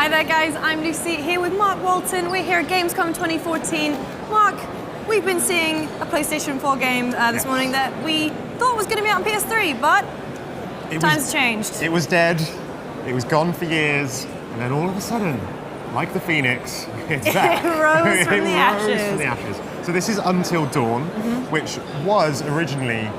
Hi there guys, I'm Lucy here with Mark Walton. We're here at Gamescom 2014. Mark, we've been seeing a PlayStation 4 game this morning that we thought was going to be out on PS3, but times changed. It was dead, it was gone for years, and then all of a sudden, like the Phoenix, it's back. It rose from the ashes. So this is Until Dawn, which was originally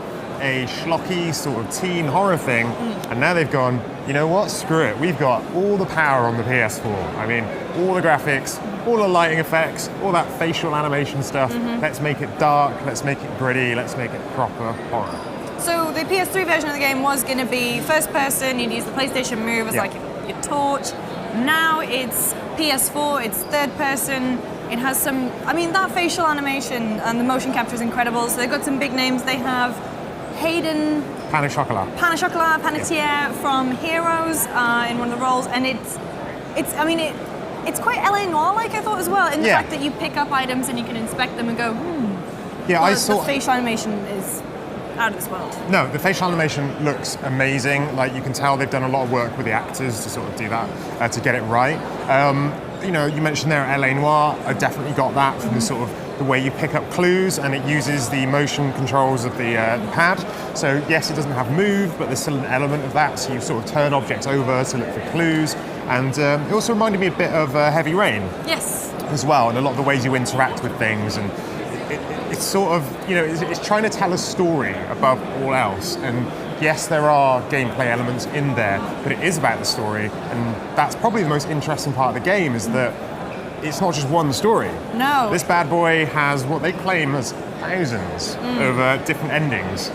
a schlocky sort of teen horror thing, and now they've gone, you know what, screw it, we've got all the power on the PS4. I mean, all the graphics, all the lighting effects, all that facial animation stuff. Let's make it dark, let's make it gritty, let's make it proper horror. So the PS3 version of the game was going to be first person, you'd use the PlayStation Move as like your torch. Now it's PS4, it's third person. It has some, I mean, that facial animation and the motion capture is incredible. So they've got some big names. They have Hayden Panettiere from Heroes in one of the roles, and it's quite LA Noire-like, I thought, as well, in the fact that you pick up items and you can inspect them and go, Yeah, well, the facial animation is out of this world. No, the facial animation looks amazing. Like, you can tell they've done a lot of work with the actors to sort of do that, to get it right. You know, you mentioned there LA Noire. I definitely got that from the sort of the way you pick up clues, and it uses the motion controls of the pad. So yes, it doesn't have move, but there's still an element of that. So you sort of turn objects over to look for clues, and it also reminded me a bit of Heavy Rain. Yes. As well, and a lot of the ways you interact with things, and it's sort of, you know, it's trying to tell a story above all else. And yes, there are gameplay elements in there, but it is about the story, and that's probably the most interesting part of the game, is that it's not just one story. No. This bad boy has what they claim as thousands of different endings.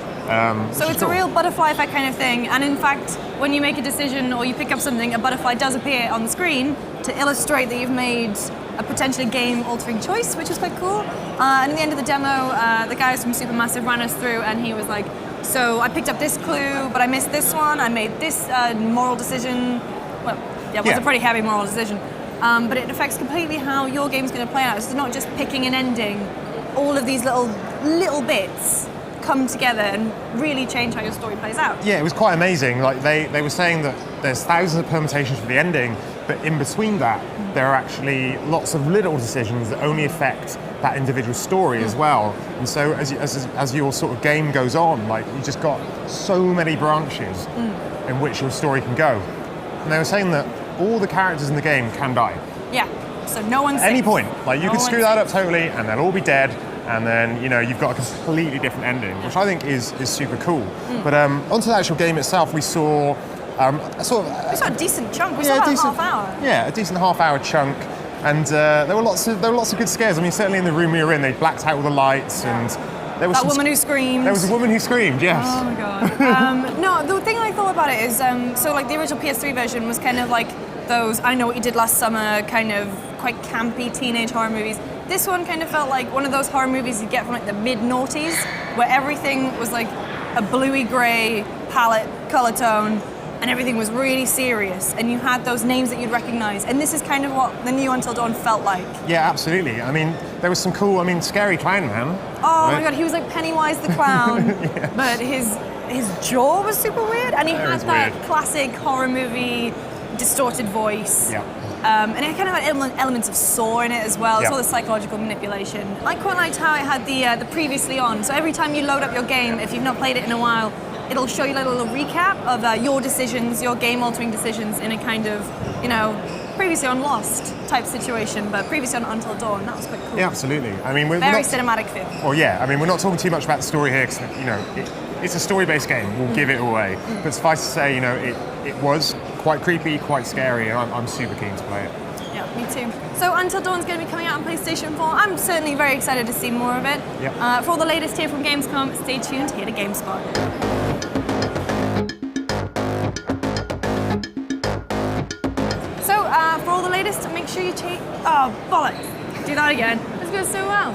So it's a real butterfly effect kind of thing, and in fact, when you make a decision or you pick up something, a butterfly does appear on the screen to illustrate that you've made a potentially game-altering choice, which is quite cool. And at the end of the demo, the guys from Supermassive ran us through, and he was like, so I picked up this clue, but I missed this one, I made this moral decision. Well, yeah, it was a pretty heavy moral decision. But it affects completely how your game's going to play out. It's not just picking an ending. All of these little bits come together and really change how your story plays out. Yeah, it was quite amazing. Like they were saying that there's thousands of permutations for the ending, but in between that, there are actually lots of little decisions that only affect that individual story as well. And so as your sort of game goes on, like, you just got so many branches in which your story can go. And they were saying that all the characters in the game can die. Yeah, so no one's At any point. Like, you can screw that up totally, and they'll all be dead, and then, you know, you've got a completely different ending, which I think is super cool. But onto the actual game itself, we saw we saw a decent chunk. We saw about a half hour. Yeah, a decent half-hour chunk, and there were lots of good scares. I mean, certainly in the room we were in, they blacked out all the lights, and there was that woman who screamed. There was a woman who screamed. Yes. Oh my god. No, the thing I thought about it is, so like the original PS3 version was kind of like those I Know What You Did Last Summer kind of quite campy teenage horror movies. This one kind of felt like one of those horror movies you get from like the mid-noughties, where everything was like a bluey grey palette color tone, and everything was really serious, and you had those names that you'd recognize. And this is kind of what the new Until Dawn felt like. Yeah, absolutely. I mean, there was some cool, Scary Clown Man. Oh my god, he was like Pennywise the Clown, but his jaw was super weird, and he had that classic horror movie distorted voice. Yeah. And it kind of had elements of Saw in it as well. It's all the psychological manipulation. I quite liked how it had the previously on. So every time you load up your game, if you've not played it in a while, it'll show you a little recap of your decisions, your game-altering decisions, in a kind of, you know, previously on Lost type situation, but previously on Until Dawn. That was quite cool. Yeah, absolutely. I mean, we're very not cinematic feel. Well, yeah. I mean, we're not talking too much about the story here, because, you know, it's a story-based game. We'll give it away. But suffice to say, you know, it was quite creepy, quite scary, and I'm super keen to play it. Yeah, me too. So Until Dawn's going to be coming out on PlayStation 4. I'm certainly very excited to see more of it. For all the latest here from Gamescom, stay tuned here to GameSpot. So, for all the latest, make sure you check. Oh, bollocks. Do that again. This goes so well.